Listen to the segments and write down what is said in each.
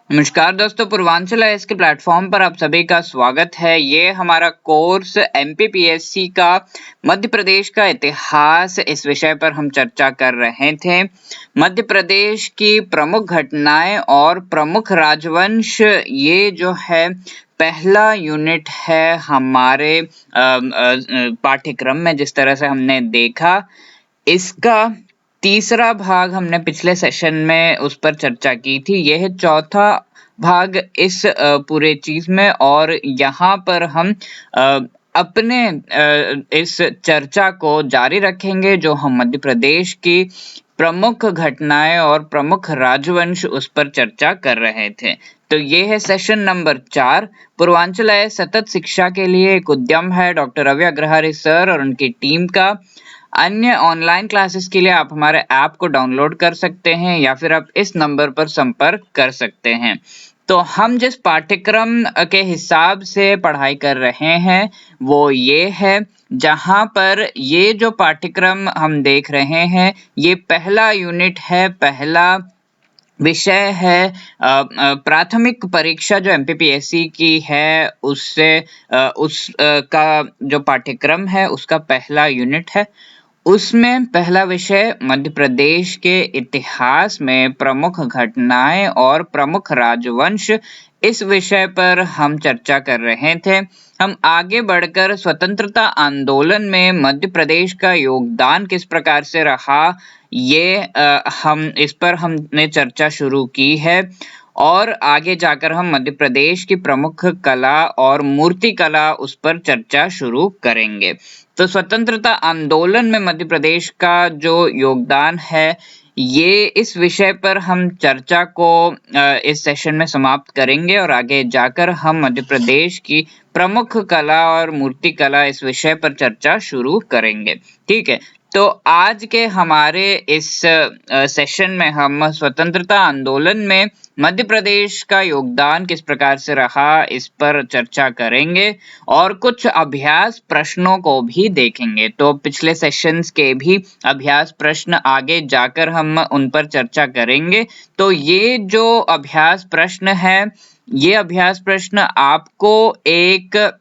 नमस्कार दोस्तों, पूर्वांचल आईएएस के प्लेटफॉर्म पर आप सभी का स्वागत है। ये हमारा कोर्स एमपीपीएससी का मध्य प्रदेश का इतिहास, इस विषय पर हम चर्चा कर रहे थे। मध्य प्रदेश की प्रमुख घटनाएं और प्रमुख राजवंश, ये जो है पहला यूनिट है हमारे पाठ्यक्रम में। जिस तरह से हमने देखा, इसका तीसरा भाग हमने पिछले सेशन में उस पर चर्चा की थी। यह चौथा भाग इस पूरे चीज में, और यहाँ पर हम अपने इस चर्चा को जारी रखेंगे जो हम मध्य प्रदेश की प्रमुख घटनाएं और प्रमुख राजवंश उस पर चर्चा कर रहे थे। तो ये है सेशन नंबर 4। पूर्वांचल आईएएस सतत शिक्षा के लिए एक उद्यम है डॉक्टर रवि अग्रहरि सर और उनकी टीम का। अन्य ऑनलाइन क्लासेस के लिए आप हमारे ऐप को डाउनलोड कर सकते हैं या फिर आप इस नंबर पर संपर्क कर सकते हैं। तो हम जिस पाठ्यक्रम के हिसाब से पढ़ाई कर रहे हैं वो ये है, जहां पर ये जो पाठ्यक्रम हम देख रहे हैं ये पहला यूनिट है, पहला विषय है। प्राथमिक परीक्षा जो एमपीपीएससी की है उससे का जो पाठ्यक्रम है उसका पहला यूनिट है। उसमें पहला विषय मध्य प्रदेश के इतिहास में प्रमुख घटनाएं और प्रमुख राजवंश, इस विषय पर हम चर्चा कर रहे थे। हम आगे बढ़कर स्वतंत्रता आंदोलन में मध्य प्रदेश का योगदान किस प्रकार से रहा, ये हम इस पर हमने चर्चा शुरू की है। और आगे जाकर हम मध्य प्रदेश की प्रमुख कला और मूर्ति कला उस पर चर्चा शुरू करेंगे। तो स्वतंत्रता आंदोलन में मध्य प्रदेश का जो योगदान है, ये इस विषय पर हम चर्चा को इस सेशन में समाप्त करेंगे और आगे जाकर हम मध्य प्रदेश की प्रमुख कला और मूर्ति कला इस विषय पर चर्चा शुरू करेंगे। ठीक है, तो आज के हमारे इस सेशन में हम स्वतंत्रता आंदोलन में मध्य प्रदेश का योगदान किस प्रकार से रहा इस पर चर्चा करेंगे और कुछ अभ्यास प्रश्नों को भी देखेंगे। तो पिछले सेशंस के भी अभ्यास प्रश्न आगे जाकर हम उन पर चर्चा करेंगे। तो ये जो अभ्यास प्रश्न है, ये अभ्यास प्रश्न आपको एक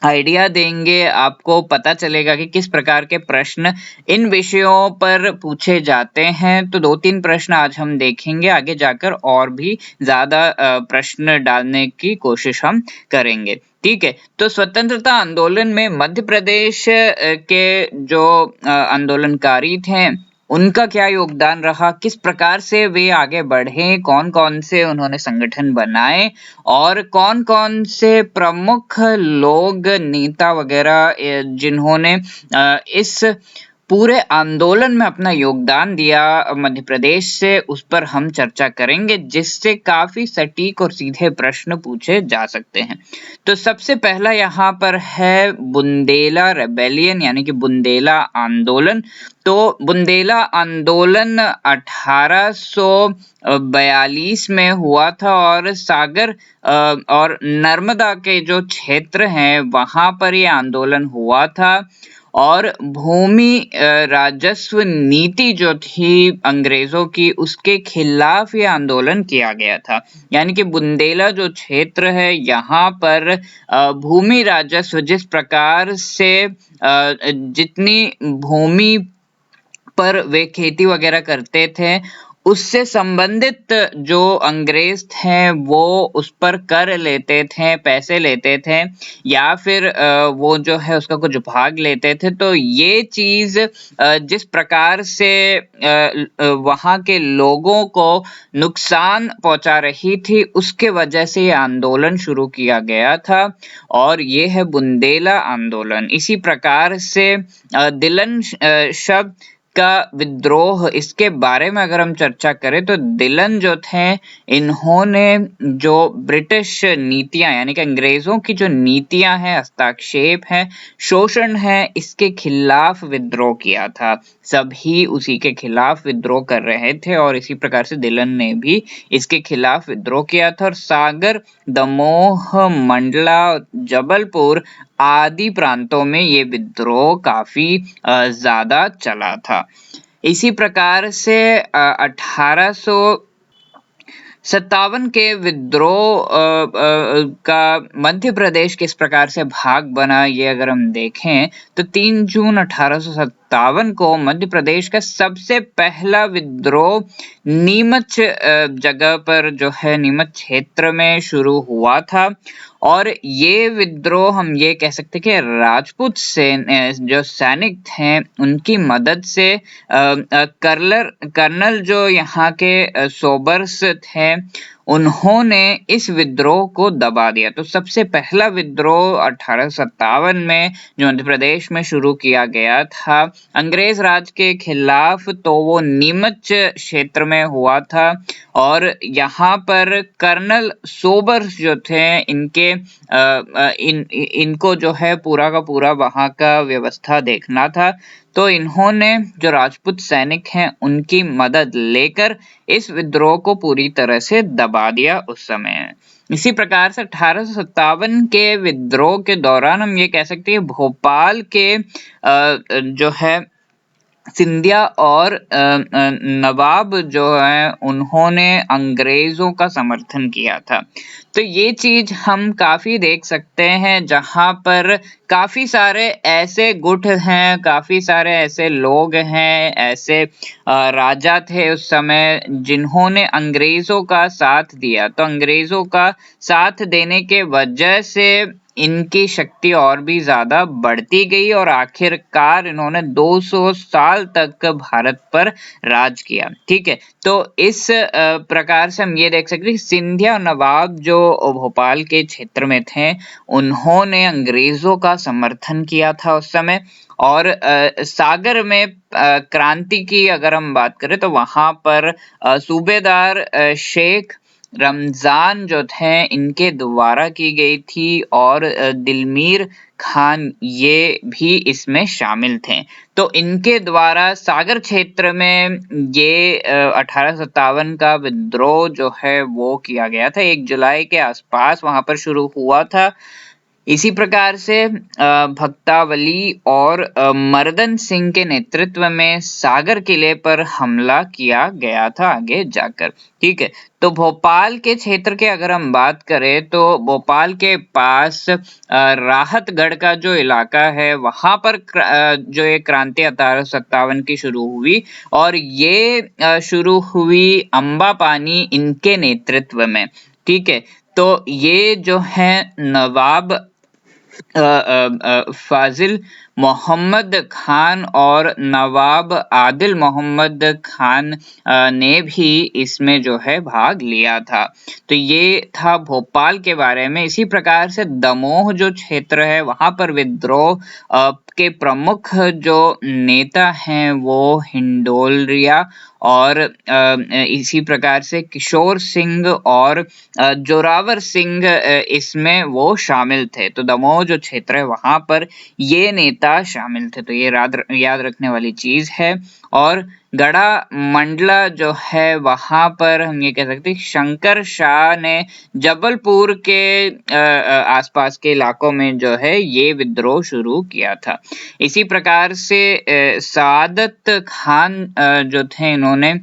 आइडिया देंगे, आपको पता चलेगा कि किस प्रकार के प्रश्न इन विषयों पर पूछे जाते हैं। तो 2-3 प्रश्न आज हम देखेंगे, आगे जाकर और भी ज्यादा प्रश्न डालने की कोशिश हम करेंगे। ठीक है, तो स्वतंत्रता आंदोलन में मध्य प्रदेश के जो आंदोलनकारी थे उनका क्या योगदान रहा, किस प्रकार से वे आगे बढ़े, कौन कौन से उन्होंने संगठन बनाए और कौन कौन से प्रमुख लोग, नेता वगैरह जिन्होंने इस पूरे आंदोलन में अपना योगदान दिया मध्य प्रदेश से, उस पर हम चर्चा करेंगे, जिससे काफी सटीक और सीधे प्रश्न पूछे जा सकते हैं। तो सबसे पहला यहाँ पर है बुंदेला रेबेलियन, यानी कि बुंदेला आंदोलन। तो बुंदेला आंदोलन 1842 में हुआ था और सागर और नर्मदा के जो क्षेत्र हैं वहां पर ये आंदोलन हुआ था। और भूमि राजस्व नीति जो थी अंग्रेजों की, उसके खिलाफ ये आंदोलन किया गया था। यानी कि बुंदेला जो क्षेत्र है यहाँ पर भूमि राजस्व, जिस प्रकार से जितनी भूमि पर वे खेती वगैरह करते थे, उससे संबंधित जो अंग्रेज थे वो उस पर कर लेते थे, पैसे लेते थे, या फिर वो जो है उसका कुछ भाग लेते थे। तो ये चीज जिस प्रकार से वहां के लोगों को नुकसान पहुंचा रही थी, उसके वजह से ये आंदोलन शुरू किया गया था और ये है बुंदेला आंदोलन। इसी प्रकार से दिलन शब्द का विद्रोह, इसके बारे में अगर हम चर्चा करें तो दिलन जो थे, इन्होंने जो ब्रिटिश नीतियां, यानी कि अंग्रेजों की जो नीतियां हैं, हस्तक्षेप है, शोषण है, इसके खिलाफ विद्रोह किया था। सभी उसी के खिलाफ विद्रोह कर रहे थे और इसी प्रकार से दिलन ने भी इसके खिलाफ विद्रोह किया था। और सागर, दमोह, मंडला, जबलपुर आदि प्रांतों में ये विद्रोह काफी ज्यादा चला था। इसी प्रकार से 1800 57 के विद्रोह का मध्य प्रदेश किस प्रकार से भाग बना, ये अगर हम देखें तो 3 जून 1857 को मध्य प्रदेश का सबसे पहला विद्रोह नीमच जगह पर जो है नीमच क्षेत्र में शुरू हुआ था। और ये विद्रोह हम ये कह सकते हैं कि राजपूत जो सैनिक थे उनकी मदद से कर्नल जो यहाँ के सोबर्स थे उन्होंने इस विद्रोह को दबा दिया। तो सबसे पहला विद्रोह 1857 में जो मध्य प्रदेश में शुरू किया गया था अंग्रेज राज के खिलाफ, तो वो नीमच क्षेत्र में हुआ था। और यहाँ पर कर्नल सोबर्स जो थे इनको जो है पूरा का पूरा वहाँ का व्यवस्था देखना था। तो इन्होंने जो राजपूत सैनिक हैं उनकी मदद लेकर इस विद्रोह को पूरी तरह से दबा दिया उस समय। इसी प्रकार से 1857 के विद्रोह के दौरान हम ये कह सकते हैं भोपाल के जो है सिंधिया और नवाब जो है उन्होंने अंग्रेजों का समर्थन किया था। तो ये चीज हम काफी देख सकते हैं जहां पर काफी सारे ऐसे गुट हैं, काफी सारे ऐसे लोग हैं, ऐसे राजा थे उस समय जिन्होंने अंग्रेजों का साथ दिया। तो अंग्रेजों का साथ देने के वजह से इनकी शक्ति और भी ज्यादा बढ़ती गई और आखिरकार इन्होंने 200 साल तक भारत पर राज किया। ठीक है, तो इस प्रकार से हम ये देख सकते हैं सिंधिया नवाब जो भोपाल के क्षेत्र में थे उन्होंने अंग्रेजों का समर्थन किया था उस समय। और सागर में क्रांति की अगर हम बात करें तो वहां पर सूबेदार शेख रमजान जो थे इनके द्वारा की गई थी और दिलमीर खान ये भी इसमें शामिल थे। तो इनके द्वारा सागर क्षेत्र में ये 1857 का विद्रोह जो है वो किया गया था। 1 जुलाई के आसपास वहां पर शुरू हुआ था। इसी प्रकार से भक्तावली और मर्दन सिंह के नेतृत्व में सागर किले पर हमला किया गया था आगे जाकर। ठीक है, तो भोपाल के क्षेत्र के अगर हम बात करें तो भोपाल के पास राहतगढ़ का जो इलाका है वहां पर जो ये क्रांति 1857 की शुरू हुई और ये शुरू हुई अंबापानी इनके नेतृत्व में। ठीक है, तो ये जो है नवाब फाजिल मोहम्मद खान और नवाब आदिल मोहम्मद खान ने भी इसमें जो है भाग लिया था। तो ये था भोपाल के बारे में। इसी प्रकार से दमोह जो क्षेत्र है वहां पर विद्रोह के प्रमुख जो नेता हैं वो हिंडोलिया और इसी प्रकार से किशोर सिंह और जोरावर सिंह इसमें वो शामिल थे। तो दमोह जो क्षेत्र है वहां पर ये नेता शामिल थे। तो ये याद रखने वाली चीज है। और गढ़ा मंडला जो है वहां पर हम ये कह सकते हैं शंकर शाह ने जबलपुर के आसपास के इलाकों में जो है ये विद्रोह शुरू किया था। इसी प्रकार से सादत खान जो थे इन्होंने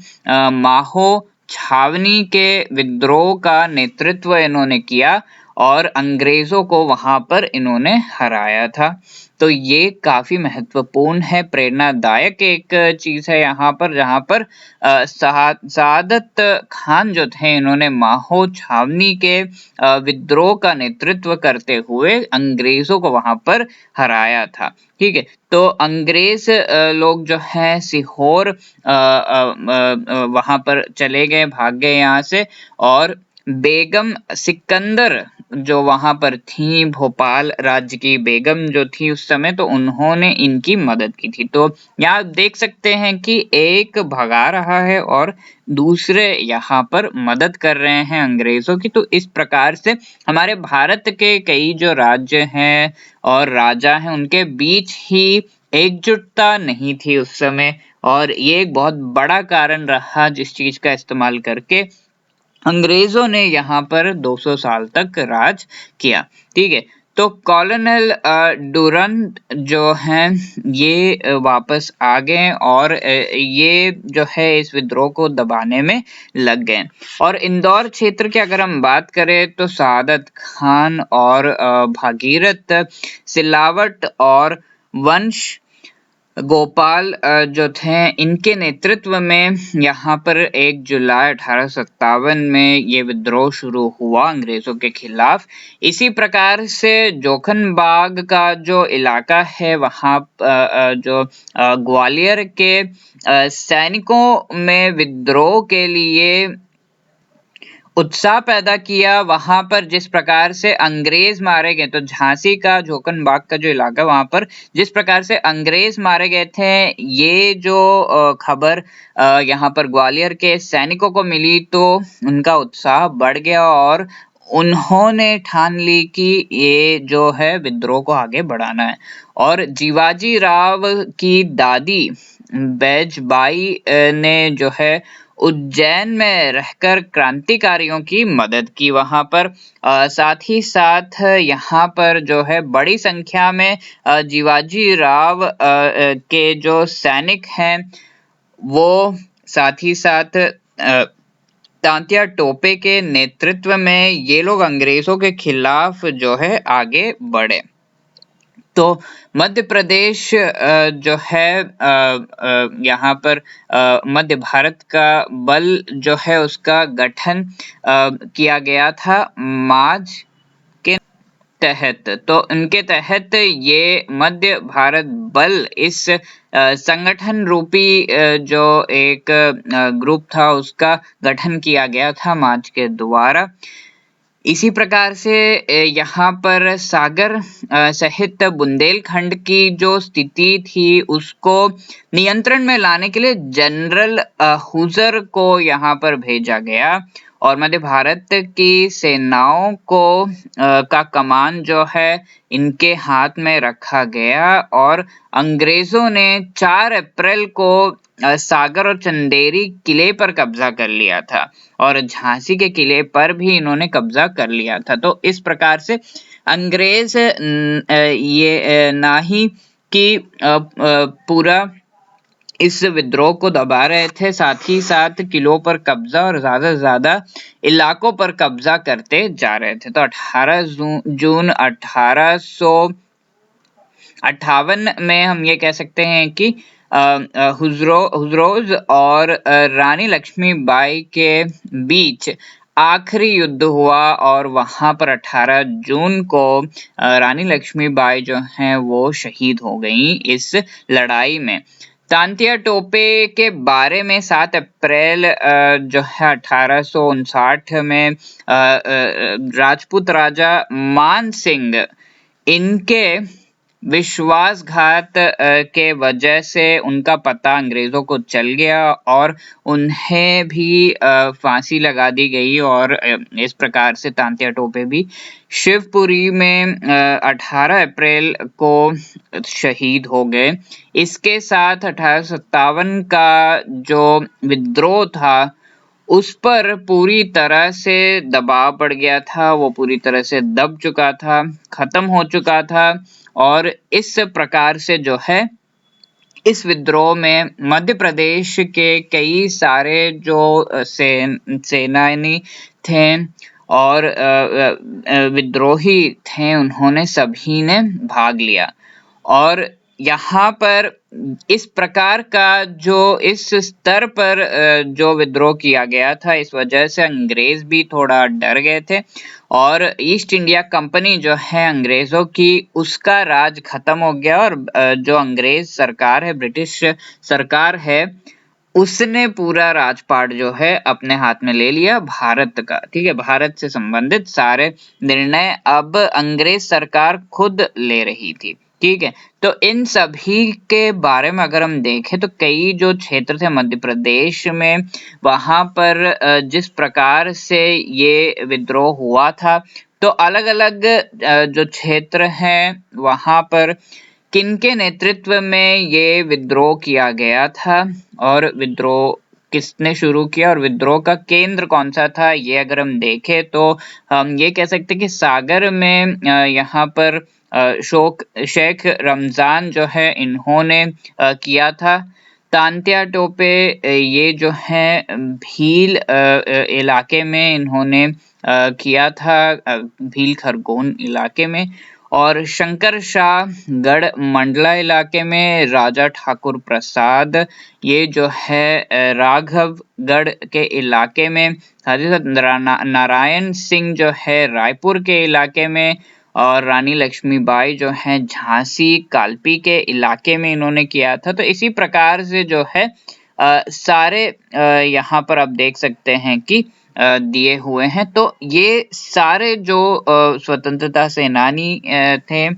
माहो छावनी के विद्रोह का नेतृत्व इन्होंने किया और अंग्रेजों को वहां पर इन्होंने हराया था। तो ये काफी महत्वपूर्ण है, प्रेरणादायक एक चीज है यहाँ पर, जहाँ पर सादत खान जो थे इन्होंने माहो छावनी के विद्रोह का नेतृत्व करते हुए अंग्रेजों को वहां पर हराया था। ठीक है, तो अंग्रेज लोग जो है सीहोर वहां पर चले गए, भाग गए यहाँ से। और बेगम सिकंदर जो वहां पर थी, भोपाल राज्य की बेगम जो थी उस समय, तो उन्होंने इनकी मदद की थी। तो यहाँ देख सकते हैं कि एक भगा रहा है और दूसरे यहाँ पर मदद कर रहे हैं अंग्रेजों की। तो इस प्रकार से हमारे भारत के कई जो राज्य हैं और राजा हैं उनके बीच ही एकजुटता नहीं थी उस समय, और ये एक बहुत बड़ा कारण रहा जिस चीज का इस्तेमाल करके अंग्रेजों ने यहाँ पर 200 साल तक राज किया। ठीक है, तो कॉलोनल डुरंट जो हैं ये वापस आ गए और ये जो है इस विद्रोह को दबाने में लग गए। और इंदौर क्षेत्र की अगर हम बात करें तो सादत खान और भागीरथ सिलावट और वंश गोपाल जो थे इनके नेतृत्व में यहाँ पर 1 जुलाई 1857 में ये विद्रोह शुरू हुआ अंग्रेजों के खिलाफ। इसी प्रकार से जोखनबाग का जो इलाका है वहाँ जो ग्वालियर के सैनिकों में विद्रोह के लिए उत्साह पैदा किया। वहां पर जिस प्रकार से अंग्रेज मारे गए, तो झांसी का जोखनबाग का जो इलाका वहां पर जिस प्रकार से अंग्रेज मारे गए थे, ये जो खबर यहाँ पर ग्वालियर के सैनिकों को मिली तो उनका उत्साह बढ़ गया और उन्होंने ठान ली कि ये जो है विद्रोह को आगे बढ़ाना है। और जीवाजी राव की दादी बैजबाई ने जो है उज्जैन में रहकर क्रांतिकारियों की मदद की वहां पर। साथ ही साथ यहाँ पर जो है बड़ी संख्या में जीवाजी राव के जो सैनिक हैं वो साथ ही साथ तांत्या टोपे के नेतृत्व में ये लोग अंग्रेजों के खिलाफ जो है आगे बढ़े। तो मध्य प्रदेश जो है यहाँ पर मध्य भारत का बल जो है उसका गठन किया गया था माझ के तहत। तो उनके तहत ये मध्य भारत बल इस संगठन रूपी जो एक ग्रुप था उसका गठन किया गया था माझ के द्वारा। इसी प्रकार से यहाँ पर सागर सहित बुंदेलखंड की जो स्थिति थी उसको नियंत्रण में लाने के लिए जनरल हुजर को यहाँ पर भेजा गया और मध्य भारत की सेनाओं को का कमान जो है इनके हाथ में रखा गया और अंग्रेजों ने 4 अप्रैल को सागर और चंदेरी किले पर कब्जा कर लिया था और झांसी के किले पर भी इन्होंने कब्जा कर लिया था। तो इस प्रकार से अंग्रेज ये ना ही कि पूरा इस विद्रोह को दबा रहे थे, साथ ही साथ किलों पर कब्जा और ज्यादा से ज्यादा इलाकों पर कब्जा करते जा रहे थे। तो 18 जून 1858 में हम ये कह सकते हैं कि हुजरोज और रानी लक्ष्मीबाई के बीच आखिरी युद्ध हुआ और वहां पर 18 जून को रानी लक्ष्मीबाई जो हैं वो शहीद हो गई इस लड़ाई में। तांत्या टोपे के बारे में 7 अप्रैल जो है 1859 में राजपूत राजा मान सिंह इनके विश्वासघात के वजह से उनका पता अंग्रेजों को चल गया और उन्हें भी फांसी लगा दी गई और इस प्रकार से तांत्या टोपे भी शिवपुरी में 18 अप्रैल को शहीद हो गए। इसके साथ 1857 का जो विद्रोह था उस पर पूरी तरह से दबाव पड़ गया था, वो पूरी तरह से दब चुका था, खत्म हो चुका था और इस प्रकार से जो है इस विद्रोह में मध्य प्रदेश के कई सारे जो सेनानी थे और विद्रोही थे उन्होंने सभी ने भाग लिया और यहाँ पर इस प्रकार का जो इस स्तर पर जो विद्रोह किया गया था इस वजह से अंग्रेज भी थोड़ा डर गए थे और ईस्ट इंडिया कंपनी जो है अंग्रेजों की उसका राज खत्म हो गया और जो अंग्रेज सरकार है, ब्रिटिश सरकार है, उसने पूरा राजपाट जो है अपने हाथ में ले लिया भारत का। ठीक है, भारत से संबंधित सारे निर्णय अब अंग्रेज सरकार खुद ले रही थी। ठीक है, तो इन सभी के बारे में अगर हम देखें तो कई जो क्षेत्र थे मध्य प्रदेश में वहां पर जिस प्रकार से ये विद्रोह हुआ था तो अलग अलग जो क्षेत्र हैं वहां पर किनके नेतृत्व में ये विद्रोह किया गया था और विद्रोह किसने शुरू किया और विद्रोह का केंद्र कौन सा था, ये अगर हम देखें तो हम ये कह सकते हैं कि सागर में यहाँ पर शेख रमजान जो है इन्होंने किया था। तांत्या टोपे ये जो है भील इलाके में इन्होंने किया था, भील खरगोन इलाके में। और शंकर शाह गढ़ मंडला इलाके में, राजा ठाकुर प्रसाद ये जो है राघवगढ़ के इलाके में, नारायण सिंह जो है रायपुर के इलाके में, और रानी लक्ष्मीबाई जो है झांसी कालपी के इलाके में इन्होंने किया था। तो इसी प्रकार से जो है सारे यहाँ पर आप देख सकते हैं कि दिए हुए हैं। तो ये सारे जो स्वतंत्रता सेनानी थे,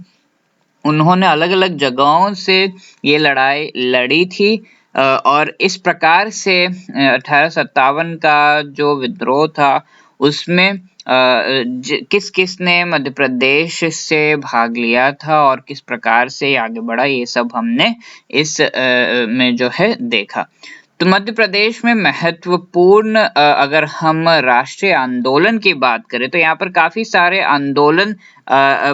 उन्होंने अलग अलग जगहों से ये लड़ाई लड़ी थी और इस प्रकार से 1857 का जो विद्रोह था उसमें किस किस ने मध्य प्रदेश से भाग लिया था और किस प्रकार से आगे बढ़ा, ये सब हमने इस में जो है देखा। तो मध्य प्रदेश में महत्वपूर्ण अगर हम राष्ट्रीय आंदोलन की बात करें तो यहाँ पर काफी सारे आंदोलन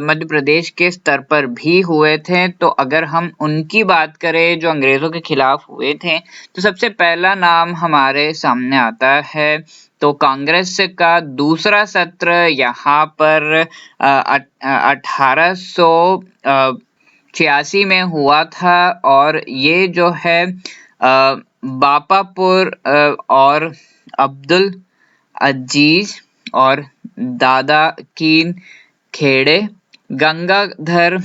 मध्य प्रदेश के स्तर पर भी हुए थे। तो अगर हम उनकी बात करें जो अंग्रेजों के खिलाफ हुए थे, तो सबसे पहला नाम हमारे सामने आता है तो कांग्रेस का दूसरा सत्र यहाँ पर 1886 में हुआ था। और ये जो है बापापुर और अब्दुल अजीज और दादा कीन खेड़े, गंगाधर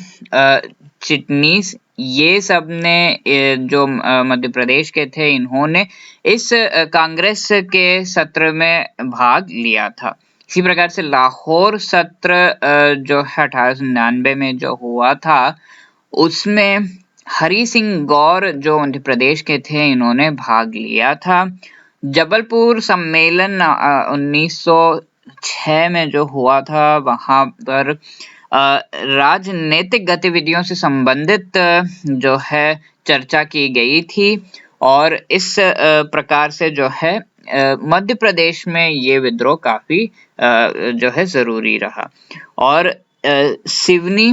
चिटनीस, ये सब ने जो मध्य प्रदेश के थे, इन्होंने इस कांग्रेस के सत्र में भाग लिया था। इसी प्रकार से लाहौर सत्र जो है 1899 में जो हुआ था, उसमें हरि सिंह गौर जो मध्य प्रदेश के थे, इन्होंने भाग लिया था। जबलपुर सम्मेलन 1906 में जो हुआ था, वहां पर राजनीतिक गतिविधियों से संबंधित जो है चर्चा की गई थी और इस प्रकार से जो है मध्य प्रदेश में ये विद्रोह काफी जो है जरूरी रहा। और सिवनी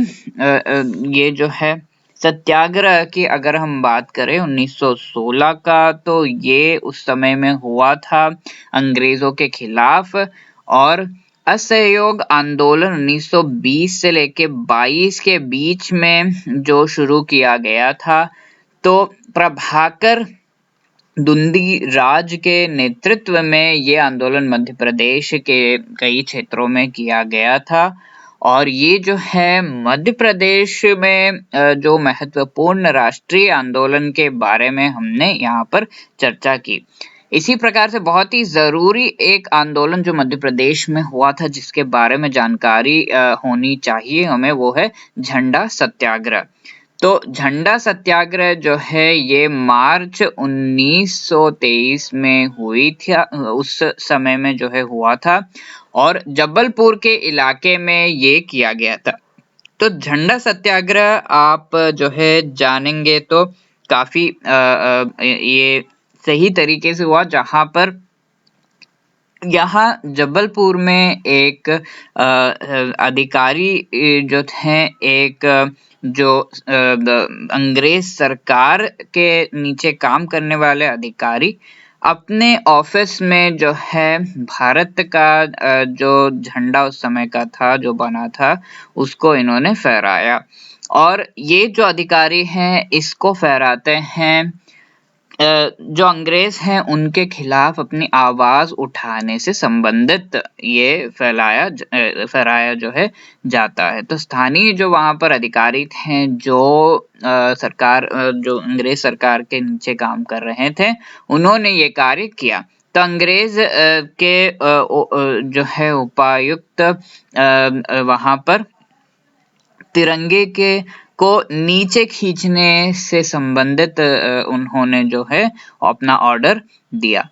ये जो है सत्याग्रह की अगर हम बात करें 1916 का, तो ये उस समय में हुआ था अंग्रेजों के खिलाफ। और असहयोग आंदोलन 1920 से लेके 22 के बीच में जो शुरू किया गया था, तो प्रभाकर दुंदी राज के नेतृत्व में ये आंदोलन मध्य प्रदेश के कई क्षेत्रों में किया गया था। और ये जो है मध्य प्रदेश में जो महत्वपूर्ण राष्ट्रीय आंदोलन के बारे में हमने यहाँ पर चर्चा की। इसी प्रकार से बहुत ही जरूरी एक आंदोलन जो मध्य प्रदेश में हुआ था, जिसके बारे में जानकारी होनी चाहिए हमें, वो है झंडा सत्याग्रह। तो झंडा सत्याग्रह जो है ये मार्च 1923 में हुई थी, उस समय में जो है हुआ था और जबलपुर के इलाके में ये किया गया था। तो झंडा सत्याग्रह आप जो है जानेंगे तो काफी ये सही तरीके से हुआ, जहां पर यहाँ जबलपुर में एक अधिकारी जो थे, एक जो अंग्रेज सरकार के नीचे काम करने वाले अधिकारी, अपने ऑफिस में जो है भारत का जो झंडा उस समय का था जो बना था, उसको इन्होंने फहराया। और ये जो अधिकारी हैं इसको फहराते हैं जो अंग्रेज हैं उनके खिलाफ अपनी आवाज उठाने से संबंधित ये फहराया जो है जाता है। तो स्थानीय जो वहां पर अधिकारी थे, जो सरकार जो अंग्रेज सरकार के नीचे काम कर रहे थे, उन्होंने ये कार्य किया। तो अंग्रेज के जो है उपायुक्त वहां पर तिरंगे के को नीचे खींचने से संबंधित उन्होंने जो है अपना ऑर्डर दिया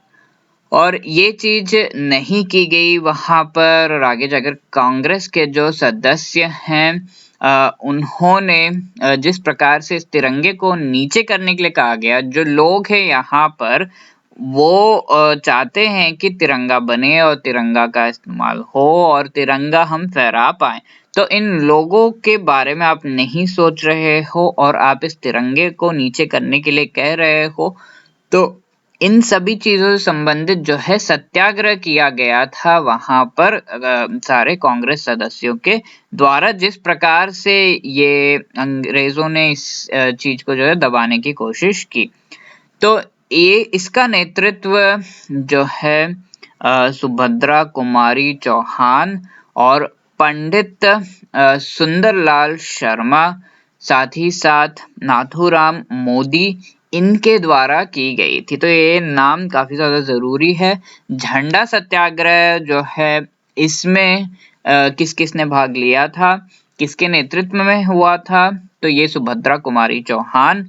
और ये चीज नहीं की गई वहां पर। और आगे जाकर कांग्रेस के जो सदस्य हैं उन्होंने जिस प्रकार से इस तिरंगे को नीचे करने के लिए कहा गया, जो लोग हैं यहाँ पर वो चाहते हैं कि तिरंगा बने और तिरंगा का इस्तेमाल हो और तिरंगा हम फहरा पाएँ। तो इन लोगों के बारे में आप नहीं सोच रहे हो और आप इस तिरंगे को नीचे करने के लिए कह रहे हो, तो इन सभी चीज़ों से संबंधित जो है सत्याग्रह किया गया था वहाँ पर सारे कांग्रेस सदस्यों के द्वारा, जिस प्रकार से ये अंग्रेज़ों ने इस चीज़ को जो है दबाने की कोशिश की। तो ये इसका नेतृत्व जो है सुभद्रा कुमारी चौहान और पंडित सुंदरलाल शर्मा, साथ ही साथ नाथूराम मोदी, इनके द्वारा की गई थी। तो ये नाम काफ़ी ज़्यादा ज़रूरी है। झंडा सत्याग्रह जो है इसमें किस-किस ने भाग लिया था, किसके नेतृत्व में हुआ था, तो ये सुभद्रा कुमारी चौहान,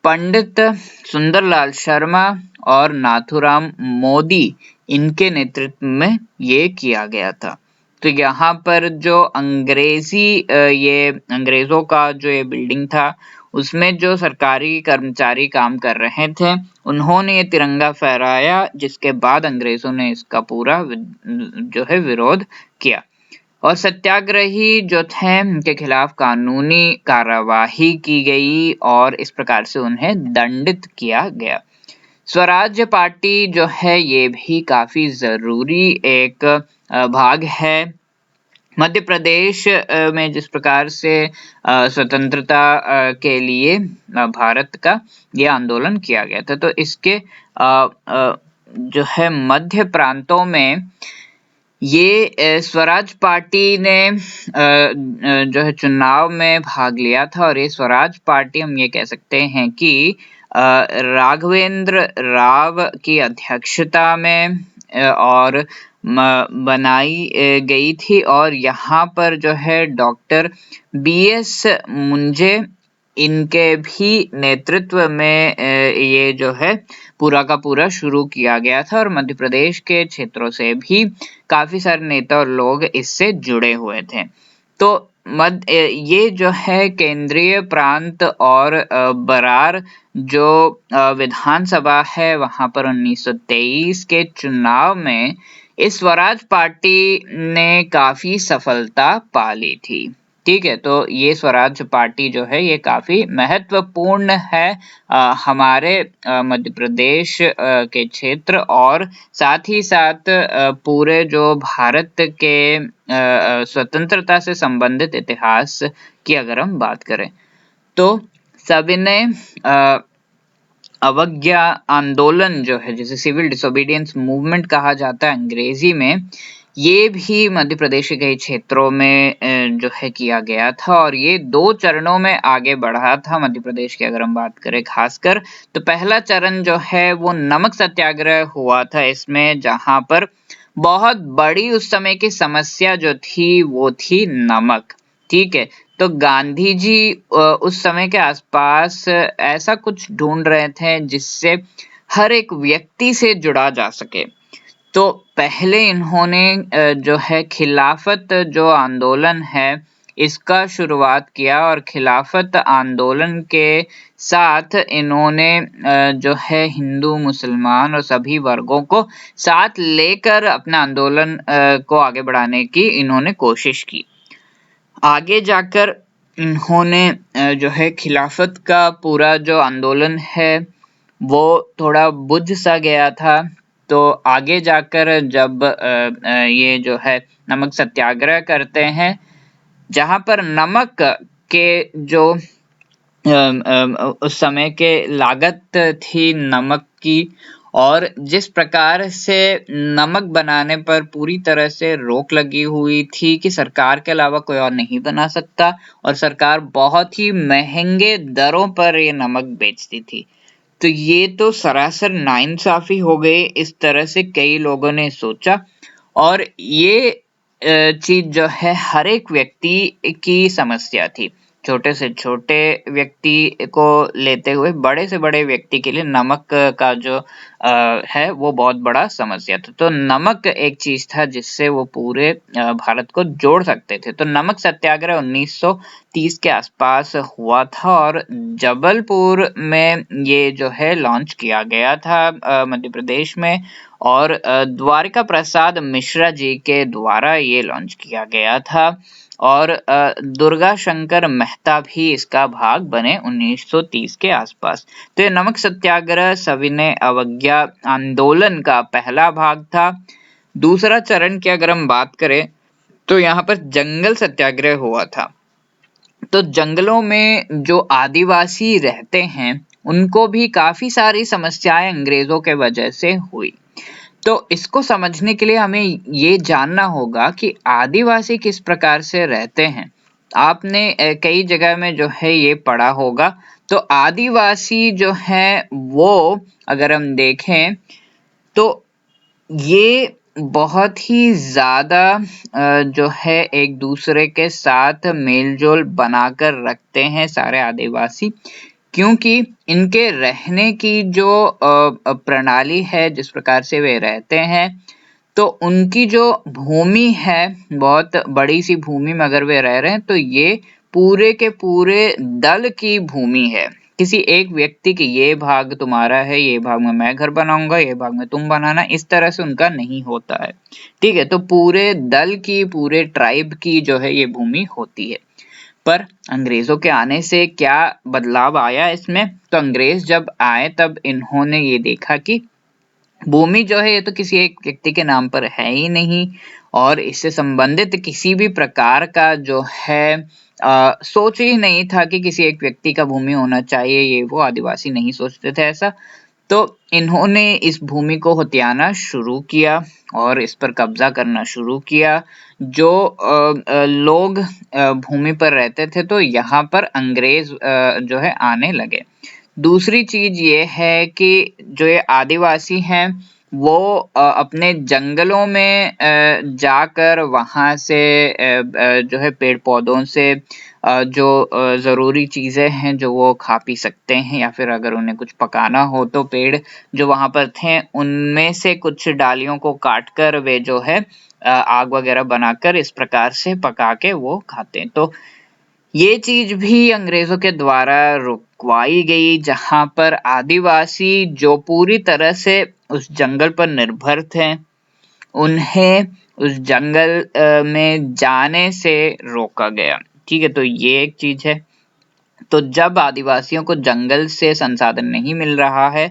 पंडित सुंदरलाल शर्मा और नाथूराम मोदी, इनके नेतृत्व में ये किया गया था। तो यहाँ पर जो ये अंग्रेज़ों का जो ये बिल्डिंग था, उसमें जो सरकारी कर्मचारी काम कर रहे थे, उन्होंने ये तिरंगा फहराया, जिसके बाद अंग्रेज़ों ने इसका पूरा जो है विरोध किया और सत्याग्रही जो थे उनके खिलाफ कानूनी कार्यवाही की गई और इस प्रकार से उन्हें दंडित किया गया। स्वराज्य पार्टी जो है ये भी काफ़ी ज़रूरी एक भाग है। मध्य प्रदेश में जिस प्रकार से स्वतंत्रता के लिए भारत का ये आंदोलन किया गया था, तो इसके जो है मध्य प्रांतों में ये स्वराज पार्टी ने जो है चुनाव में भाग लिया था और ये स्वराज पार्टी हम ये कह सकते हैं कि राघवेंद्र राव की अध्यक्षता में और बनाई गई थी और यहाँ पर जो है डॉक्टर BS मुंजे, इनके भी नेतृत्व में ये जो है पूरा का पूरा शुरू किया गया था और मध्य प्रदेश के क्षेत्रों से भी काफ़ी सारे नेता और लोग इससे जुड़े हुए थे। तो ये जो है केंद्रीय प्रांत और बरार जो विधानसभा है, वहाँ पर 1923 के चुनाव में इस स्वराज पार्टी ने काफ़ी सफलता पा ली थी। ठीक है, तो ये स्वराज पार्टी जो है ये काफ़ी महत्वपूर्ण है हमारे मध्य प्रदेश के क्षेत्र और साथ ही साथ पूरे जो भारत के स्वतंत्रता से संबंधित इतिहास की अगर हम बात करें, तो सविनय अवज्ञा आंदोलन जो है, जिसे सिविल डिसोबीडियंस मूवमेंट कहा जाता है अंग्रेजी में, ये भी मध्य प्रदेश के कई क्षेत्रों में जो है किया गया था और ये 2 चरणों में आगे बढ़ा था मध्य प्रदेश की अगर हम बात करें खासकर। तो पहला चरण जो है वो नमक सत्याग्रह हुआ था इसमें, जहाँ पर बहुत बड़ी उस समय की समस्या जो थी वो थी नमक। ठीक है, तो गांधी जी उस समय के आसपास ऐसा कुछ ढूंढ रहे थे जिससे हर एक व्यक्ति से जुड़ा जा सके। तो पहले इन्होंने जो है खिलाफत जो आंदोलन है इसका शुरुआत किया और खिलाफत आंदोलन के साथ इन्होंने जो है हिंदू, मुसलमान और सभी वर्गों को साथ लेकर अपना आंदोलन को आगे बढ़ाने की इन्होंने कोशिश की। आगे जाकर इन्होंने जो है खिलाफत का पूरा जो आंदोलन है वो थोड़ा बुझ सा गया था। तो आगे जाकर जब ये जो है नमक सत्याग्रह करते हैं, जहाँ पर नमक के जो उस समय के लागत थी नमक की और जिस प्रकार से नमक बनाने पर पूरी तरह से रोक लगी हुई थी कि सरकार के अलावा कोई और नहीं बना सकता और सरकार बहुत ही महंगे दरों पर ये नमक बेचती थी। तो ये तो सरासर नाइंसाफी हो गई, इस तरह से कई लोगों ने सोचा और ये चीज जो है हर एक व्यक्ति की समस्या थी छोटे से छोटे व्यक्ति को लेते हुए बड़े से बड़े व्यक्ति के लिए नमक का जो है वो बहुत बड़ा समस्या था। तो नमक एक चीज था जिससे वो पूरे भारत को जोड़ सकते थे। तो नमक सत्याग्रह 1930 के आसपास हुआ था और जबलपुर में ये जो है लॉन्च किया गया था मध्य प्रदेश में, और द्वारिका प्रसाद मिश्रा जी के द्वारा ये लॉन्च किया गया था। और दुर्गा शंकर मेहता भी इसका भाग बने 1930 के आसपास। तो ये नमक सत्याग्रह सविनय अवज्ञा आंदोलन का पहला भाग था। दूसरा चरण की अगर हम बात करें तो यहाँ पर जंगल सत्याग्रह हुआ था। तो जंगलों में जो आदिवासी रहते हैं उनको भी काफी सारी समस्याएं अंग्रेजों के वजह से हुई। तो इसको समझने के लिए हमें ये जानना होगा कि आदिवासी किस प्रकार से रहते हैं। आपने कई जगह में जो है ये पढ़ा होगा। तो आदिवासी जो है वो अगर हम देखें तो ये बहुत ही ज्यादा जो है एक दूसरे के साथ मेलजोल बनाकर रखते हैं सारे आदिवासी, क्योंकि इनके रहने की जो प्रणाली है, जिस प्रकार से वे रहते हैं, तो उनकी जो भूमि है, बहुत बड़ी सी भूमि में अगर वे रह रहे हैं तो ये पूरे के पूरे दल की भूमि है। किसी एक व्यक्ति की ये भाग तुम्हारा है, ये भाग में मैं घर बनाऊंगा, ये भाग में तुम बनाना, इस तरह से उनका नहीं होता है। ठीक है, तो पूरे दल की, पूरे ट्राइब की जो है ये भूमि होती है। पर अंग्रेजों के आने से क्या बदलाव आया इसमें? तो अंग्रेज जब आए तब इन्होंने ये देखा कि भूमि जो है ये तो किसी एक व्यक्ति के नाम पर है ही नहीं, और इससे संबंधित किसी भी प्रकार का जो है सोच ही नहीं था कि किसी एक व्यक्ति का भूमि होना चाहिए। ये वो आदिवासी नहीं सोचते थे ऐसा। तो इन्होंने इस भूमि को हथियाना शुरू किया और इस पर कब्जा करना शुरू किया। जो लोग भूमि पर रहते थे तो यहाँ पर अंग्रेज जो है आने लगे। दूसरी चीज ये है कि जो ये आदिवासी हैं वो अपने जंगलों में जाकर वहां से जो है पेड़ पौधों से जो जरूरी चीजें हैं जो वो खा पी सकते हैं, या फिर अगर उन्हें कुछ पकाना हो तो पेड़ जो वहां पर थे उनमें से कुछ डालियों को काट कर वे जो है आग वगैरह बनाकर इस प्रकार से पका के वो खाते हैं। तो ये चीज भी अंग्रेजों के द्वारा रुकवाई गई, जहां पर आदिवासी जो पूरी तरह से उस जंगल पर निर्भर थे उन्हें उस जंगल में जाने से रोका गया। ठीक है, तो ये एक चीज है। तो जब आदिवासियों को जंगल से संसाधन नहीं मिल रहा है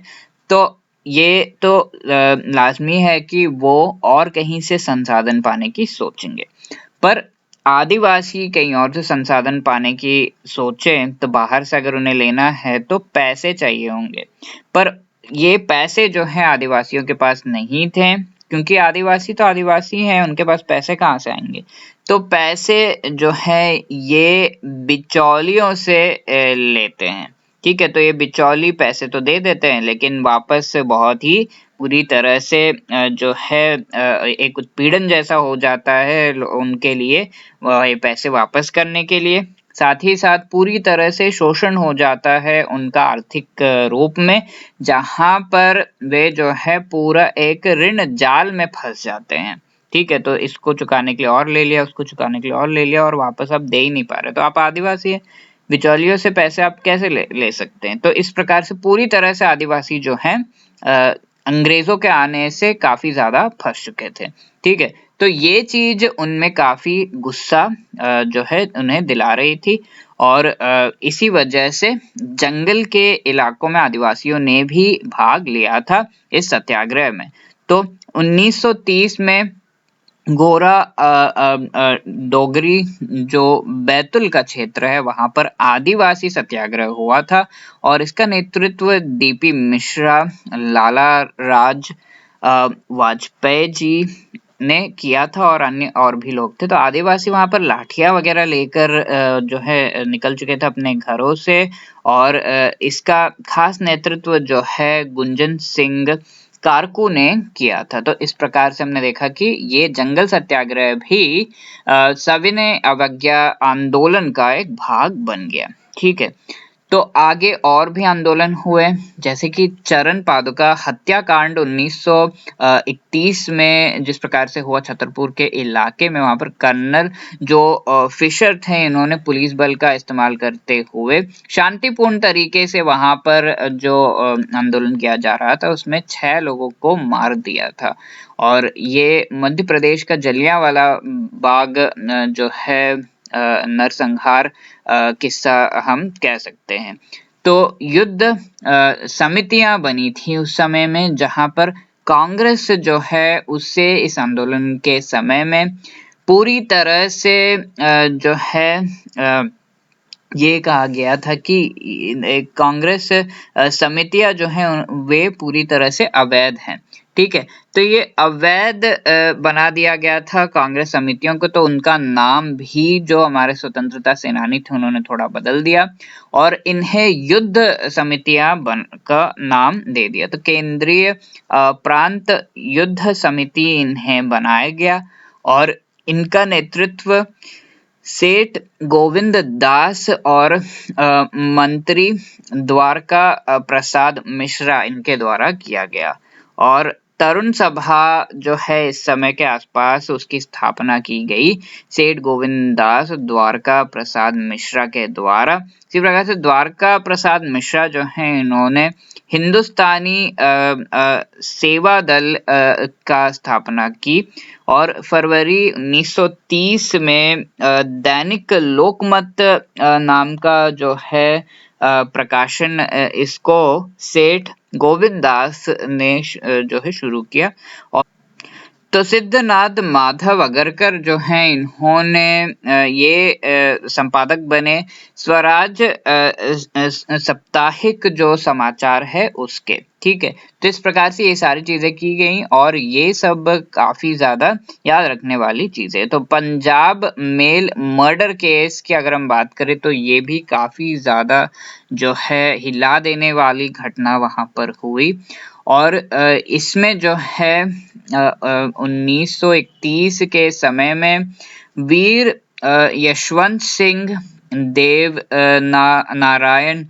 तो ये तो लाजमी है कि वो और कहीं से संसाधन पाने की सोचेंगे। पर आदिवासी कहीं और से संसाधन पाने की सोचें तो बाहर से अगर उन्हें लेना है तो पैसे चाहिए होंगे। पर ये पैसे जो है आदिवासियों के पास नहीं थे, क्योंकि आदिवासी तो आदिवासी हैं, उनके पास पैसे कहाँ से आएंगे। तो पैसे जो है ये बिचौलियों से लेते हैं। ठीक है, तो ये बिचौली पैसे तो दे देते हैं लेकिन वापस से बहुत ही पूरी तरह से जो है एक उत्पीड़न जैसा हो जाता है उनके लिए ये पैसे वापस करने के लिए। साथ ही साथ पूरी तरह से शोषण हो जाता है उनका आर्थिक रूप में, जहां पर वे जो है पूरा एक ऋण जाल में फंस जाते हैं। ठीक है, तो इसको चुकाने के लिए और ले लिया, उसको चुकाने के लिए और ले लिया, और वापस आप दे ही नहीं पा रहे। तो आप आदिवासी हैं, बिचौलियों से पैसे आप कैसे ले सकते हैं? तो इस प्रकार से पूरी तरह से आदिवासी जो हैं अंग्रेजों के आने से काफी ज्यादा फंस चुके थे। ठीक है, तो ये चीज उनमें काफी गुस्सा जो है उन्हें दिला रही थी, और इसी वजह से जंगल के इलाकों में आदिवासियों ने भी भाग लिया था इस सत्याग्रह में। तो 1930 में गोरा डोगरी जो बैतुल का क्षेत्र है वहां पर आदिवासी सत्याग्रह हुआ था, और इसका नेतृत्व डीपी मिश्रा, लाला राज वाजपेयी जी ने किया था, और अन्य और भी लोग थे। तो आदिवासी वहां पर लाठियां वगैरह लेकर जो है निकल चुके थे अपने घरों से, और इसका खास नेतृत्व जो है गुंजन सिंह कारकू ने किया था। तो इस प्रकार से हमने देखा कि ये जंगल सत्याग्रह भी सविनय अवज्ञा आंदोलन का एक भाग बन गया। ठीक है, तो आगे और भी आंदोलन हुए, जैसे कि चरण पादुका हत्याकांड 1931 में जिस प्रकार से हुआ छतरपुर के इलाके में। वहां पर कर्नल जो फिशर थे, इन्होंने पुलिस बल का इस्तेमाल करते हुए शांतिपूर्ण तरीके से वहां पर जो आंदोलन किया जा रहा था उसमें 6 लोगों को मार दिया था। और ये मध्य प्रदेश का जलियांवाला बाग जो है नरसंहार किस्सा हम कह सकते हैं। तो युद्ध समितियां बनी थी उस समय में, जहां पर कांग्रेस जो है उससे इस आंदोलन के समय में पूरी तरह से जो है ये कहा गया था कि कांग्रेस समितियां जो हैं वे पूरी तरह से अवैध हैं। ठीक है, तो ये अवैध बना दिया गया था कांग्रेस समितियों को। तो उनका नाम भी जो हमारे स्वतंत्रता सेनानी थे उन्होंने थोड़ा बदल दिया और इन्हें युद्ध समितियां का नाम दे दिया। तो केंद्रीय प्रांत युद्ध समिति इन्हें बनाया गया और इनका नेतृत्व सेठ गोविंद दास और मंत्री द्वारका प्रसाद मिश्रा इनके द्वारा किया गया। और तरुण सभा जो है इस समय के आसपास उसकी स्थापना की गई सेठ गोविंद दास द्वारका प्रसाद मिश्रा के द्वारा। इसी प्रकार से द्वारका प्रसाद मिश्रा जो हैं इन्होंने हिंदुस्तानी सेवा दल का स्थापना की और फरवरी 1930 में दैनिक लोकमत नाम का जो है प्रकाशन इसको सेठ गोविंद दास ने जो है शुरू किया। और तो सिद्धनाथ माधव अगरकर जो हैं इन्होंने ये संपादक बने स्वराज साप्ताहिक जो समाचार है उसके। ठीक है, तो इस प्रकार से ये सारी चीजें की गई और ये सब काफी ज्यादा याद रखने वाली चीजें। तो पंजाब मेल मर्डर केस की अगर हम बात करें तो ये भी काफी ज्यादा जो है हिला देने वाली घटना वहां पर हुई। और इसमें जो है 1931 के समय में वीर यशवंत सिंह देव नारायण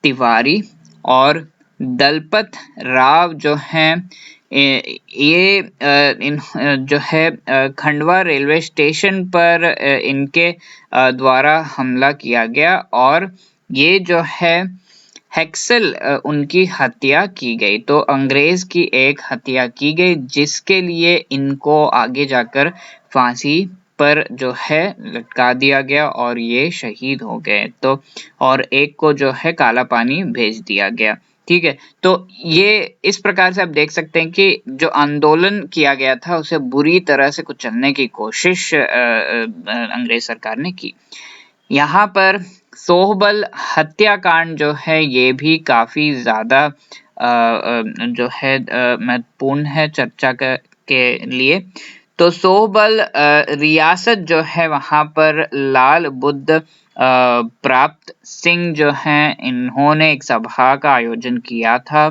तिवारी और दलपत राव जो हैं ये इन जो है खंडवा रेलवे स्टेशन पर इनके द्वारा हमला किया गया और ये जो है हेक्सल उनकी हत्या की गई। तो अंग्रेज की एक हत्या की गई जिसके लिए इनको आगे जाकर फांसी पर जो है लटका दिया गया और ये शहीद हो गए। तो और एक को जो है काला पानी भेज दिया गया। ठीक है, तो ये इस प्रकार से आप देख सकते हैं कि जो आंदोलन किया गया था उसे बुरी तरह से कुचलने की कोशिश अंग्रेज सरकार ने की। यहाँ पर सोहबल हत्याकांड जो है ये भी काफी ज्यादा जो है महत्वपूर्ण है चर्चा के लिए। तो सोहबल रियासत जो है वहां पर लाल बुद्ध प्राप्त सिंह जो हैं इन्होंने एक सभा का आयोजन किया था।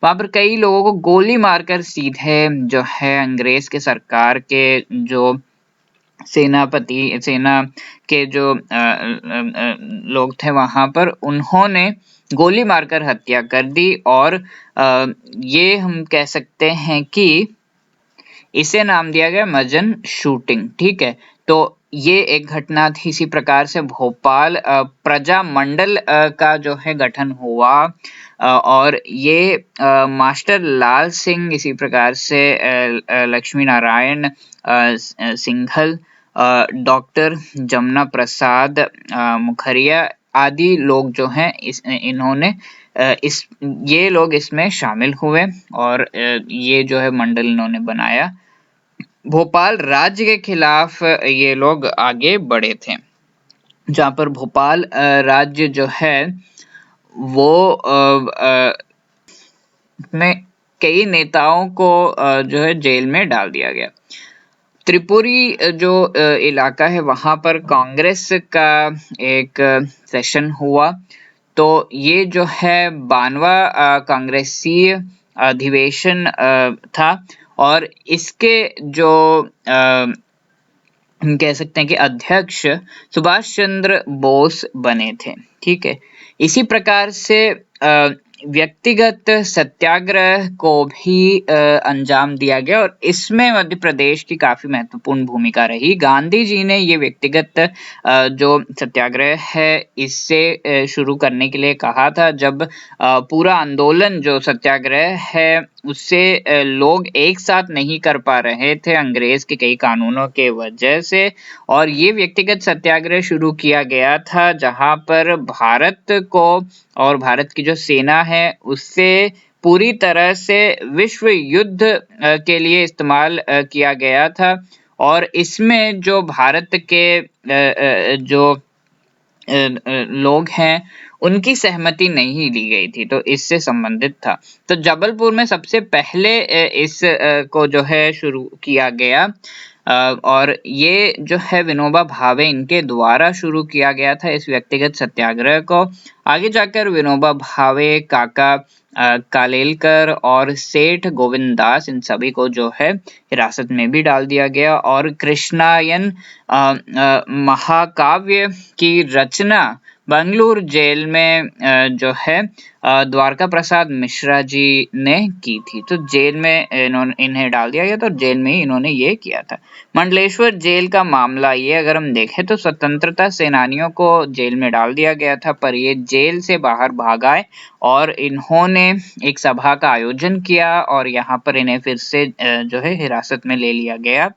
वहां पर कई लोगों को गोली मारकर सीधे जो है अंग्रेज के सरकार के जो सेना के जो लोग थे वहां पर उन्होंने गोली मारकर हत्या कर दी। और ये हम कह सकते हैं कि इसे नाम दिया गया मजन शूटिंग। ठीक है, तो ये एक घटना थी। इसी प्रकार से भोपाल प्रजा मंडल का जो है गठन हुआ और ये मास्टर लाल सिंह, इसी प्रकार से लक्ष्मी नारायण सिंघल, डॉक्टर जमुना प्रसाद मुखर्जिया आदि लोग जो हैं इन्होंने ये लोग इसमें शामिल हुए और ये जो है मंडल इन्होंने बनाया। भोपाल राज्य के खिलाफ ये लोग आगे बढ़े थे, जहां पर भोपाल राज्य जो है वो में कई नेताओं को जो है जेल में डाल दिया गया। त्रिपुरी जो इलाका है वहां पर कांग्रेस का एक सेशन हुआ। तो ये जो है 92वां कांग्रेसी अधिवेशन था और इसके जो हम कह सकते हैं कि अध्यक्ष सुभाष चंद्र बोस बने थे। ठीक है, इसी प्रकार से व्यक्तिगत सत्याग्रह को भी अंजाम दिया गया और इसमें मध्य प्रदेश की काफी महत्वपूर्ण भूमिका रही। गांधी जी ने ये व्यक्तिगत जो सत्याग्रह है इससे शुरू करने के लिए कहा था, जब पूरा आंदोलन जो सत्याग्रह है उससे लोग एक साथ नहीं कर पा रहे थे अंग्रेज के कई कानूनों के वजह से, और ये व्यक्तिगत सत्याग्रह शुरू किया गया था जहां पर भारत को और भारत की जो सेना है उससे पूरी तरह से विश्व युद्ध के लिए इस्तेमाल किया गया था। और इसमें जो भारत के जो लोग हैं उनकी सहमति नहीं ली गई थी, तो इससे संबंधित था। तो जबलपुर में सबसे पहले इस को जो है शुरू किया गया और ये जो है विनोबा भावे इनके द्वारा शुरू किया गया था इस व्यक्तिगत सत्याग्रह को। आगे जाकर विनोबा भावे, काका कालेलकर और सेठ गोविंददास इन सभी को जो है हिरासत में भी डाल दिया गया और कृष्णायन महाकाव्य की रचना बंगलुरु जेल में जो है द्वारका प्रसाद मिश्रा जी ने की थी। तो जेल में इन्हें डाल दिया गया था और जेल में ही इन्होंने ये किया था। मंडलेश्वर जेल का मामला, ये अगर हम देखें तो स्वतंत्रता सेनानियों को जेल में डाल दिया गया था, पर ये जेल से बाहर भाग आए और इन्होंने एक सभा का आयोजन किया और यहाँ पर इन्हें फिर से जो है हिरासत में ले लिया गया।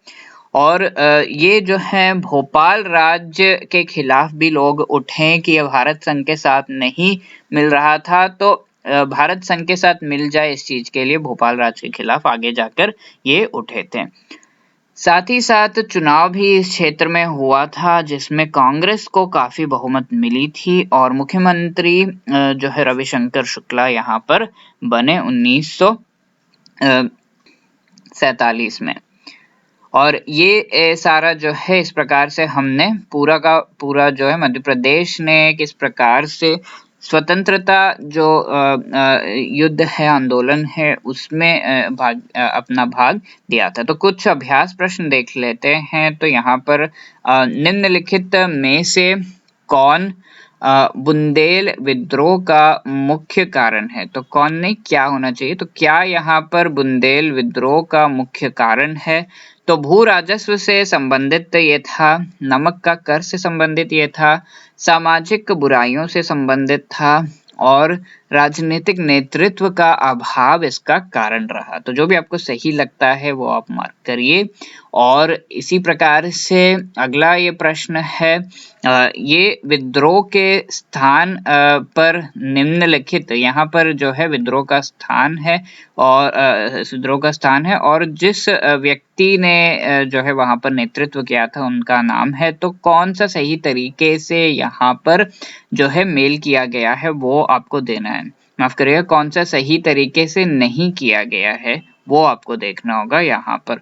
और ये जो है भोपाल राज्य के खिलाफ भी लोग उठे कि ये भारत संघ के साथ नहीं मिल रहा था, तो भारत संघ के साथ मिल जाए इस चीज के लिए भोपाल राज्य के खिलाफ आगे जाकर ये उठे थे। साथ ही साथ चुनाव भी इस क्षेत्र में हुआ था जिसमें कांग्रेस को काफी बहुमत मिली थी और मुख्यमंत्री जो है रविशंकर शुक्ला यहाँ पर बने 1947 में। और ये सारा जो है इस प्रकार से हमने पूरा का पूरा जो है मध्य प्रदेश ने किस प्रकार से स्वतंत्रता जो युद्ध है, आंदोलन है, उसमें अपना भाग दिया था। तो कुछ अभ्यास प्रश्न देख लेते हैं। तो यहाँ पर निम्नलिखित में से कौन बुंदेल विद्रोह का मुख्य कारण है? तो कौन नहीं, क्या होना चाहिए? तो क्या यहाँ पर बुंदेल विद्रोह का मुख्य कारण है? तो भू राजस्व से संबंधित ये था, नमक का कर से संबंधित ये था, सामाजिक बुराइयों से संबंधित था और राजनीतिक नेतृत्व का अभाव इसका कारण रहा। तो जो भी आपको सही लगता है वो आप मार्क करिए। और इसी प्रकार से अगला ये प्रश्न है, ये विद्रोह के स्थान पर निम्नलिखित, यहाँ पर जो है विद्रोह का स्थान है और विद्रोह का स्थान है और जिस व्यक्ति ने जो है वहां पर नेतृत्व किया था उनका नाम है। तो कौन सा सही तरीके से यहाँ पर जो है मेल किया गया है वो आपको देना है। माफ करिएगा, कौन सा सही तरीके से नहीं किया गया है वो आपको देखना होगा यहाँ पर।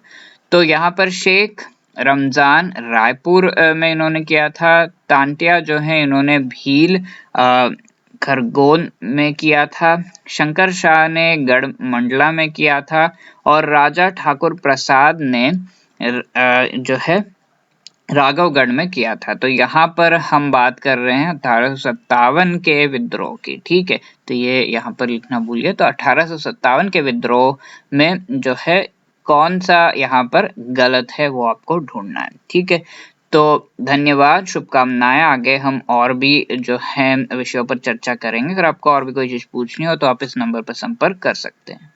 तो यहाँ पर शेख रमजान रायपुर में इन्होंने किया था, तांटिया जो है इन्होंने भील खरगोन में किया था, शंकर शाह ने गढ़ मंडला में किया था और राजा ठाकुर प्रसाद ने जो है राघवगढ़ में किया था। तो यहाँ पर हम बात कर रहे हैं 1857 के विद्रोह की। ठीक है, तो ये यहाँ पर लिखना भूलिए। तो 1857 के विद्रोह में जो है कौन सा यहाँ पर गलत है वो आपको ढूंढना है। ठीक है, तो धन्यवाद, शुभकामनाएं। आगे हम और भी जो है विषयों पर चर्चा करेंगे। अगर आपको और भी कोई चीज पूछनी हो तो आप इस नंबर पर संपर्क कर सकते हैं।